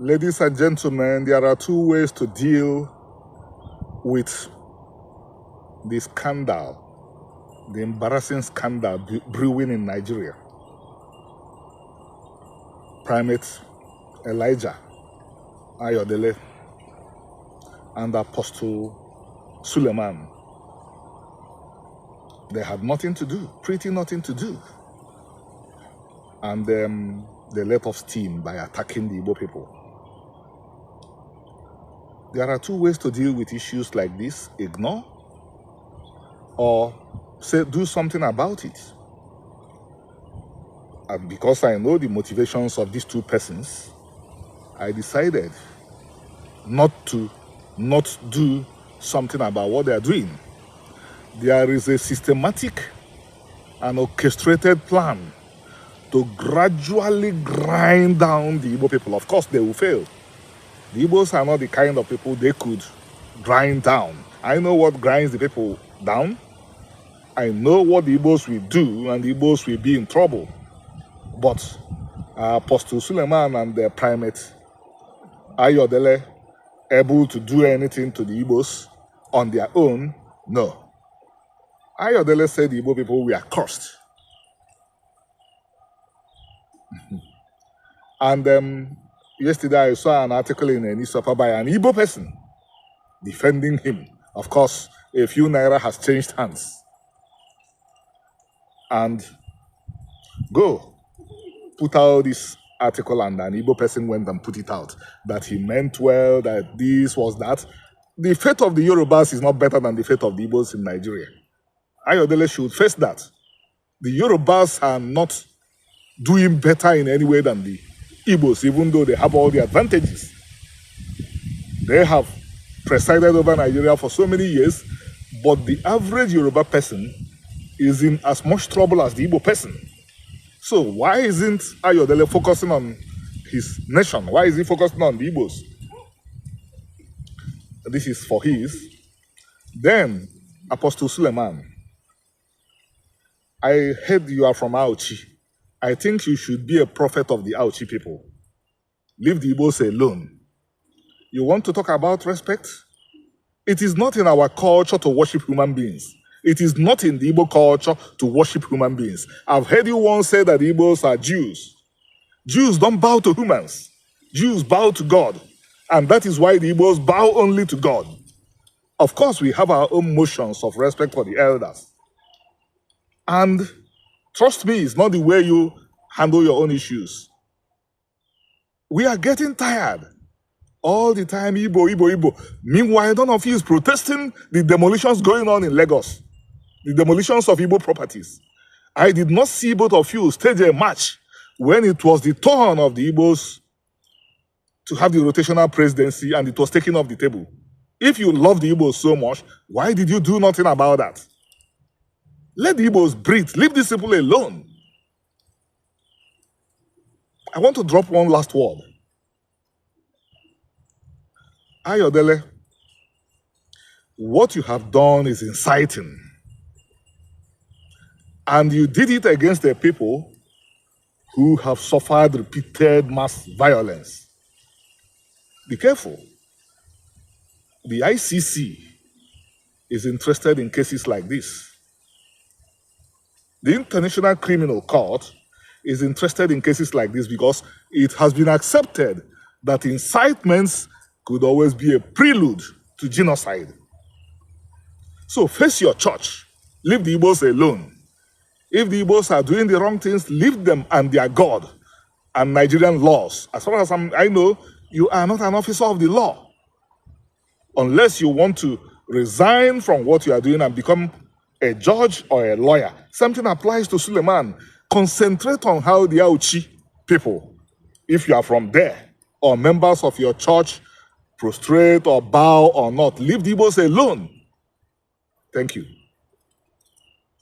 Ladies and gentlemen, there are two ways to deal with the scandal, the embarrassing scandal brewing in Nigeria. Primate Ayodele and Apostle Suleman. They had nothing to do, pretty nothing to do. And they let off steam by attacking the Igbo people. There are two ways to deal with issues like this: ignore or do something about it. And because I know the motivations of these two persons, I decided not to do something about what they are doing. There is a systematic and orchestrated plan to gradually grind down the Igbo people. Of course, they will fail. The Igbos are not the kind of people they could grind down. I know what grinds the people down. I know what the Igbos will do, and the Igbos will be in trouble. But Apostle Suleman and the Primate Ayodele able to do anything to the Igbos on their own? No. Ayodele said the Igbo people were cursed. And yesterday I saw an article in a newspaper by an Igbo person defending him. Of course, a few naira has changed hands. And go put out this article, and an Igbo person went and put it out, that he meant well, that this was that. The fate of the Yorubas is not better than the fate of the Igbos in Nigeria. Ayodele should face that. The Yorubas are not doing better in any way than the Igbos, even though they have all the advantages. They have presided over Nigeria for so many years, but the average Yoruba person is in as much trouble as the Igbo person. So why isn't Ayodele focusing on his nation? Why is he focusing on the Igbos? This is for his. Then, Apostle Suleman, I heard you are from Auchi. I think you should be a prophet of the Auchi people. Leave the Igbos alone. You want to talk about respect? It is not in our culture to worship human beings. It is not in the Igbo culture to worship human beings. I've heard you once say that the Igbos are Jews. Jews don't bow to humans. Jews bow to God. And that is why the Igbos bow only to God. Of course, we have our own motions of respect for the elders. And trust me, it's not the way you handle your own issues. We are getting tired. All the time, Igbo, Igbo, Igbo. Meanwhile, none of you is protesting the demolitions going on in Lagos. The demolitions of Igbo properties. I did not see both of you stage a match when it was the turn of the Igbos to have the rotational presidency and it was taken off the table. If you love the Igbos so much, why did you do nothing about that? Let the Igbos breathe. Leave these people alone. I want to drop one last word. Ayodele, what you have done is inciting. And you did it against the people who have suffered repeated mass violence. Be careful. The ICC is interested in cases like this. The International Criminal Court is interested in cases like this because it has been accepted that incitements could always be a prelude to genocide. So face your church. Leave the Igbos alone. If the Igbos are doing the wrong things, leave them and their God and Nigerian laws. As far as I know, you are not an officer of the law. Unless you want to resign from what you are doing and become a judge or a lawyer. Something applies to Suleman. Concentrate on how the Auchi people, if you are from there, or members of your church, prostrate or bow or not, leave the Igbos alone. Thank you.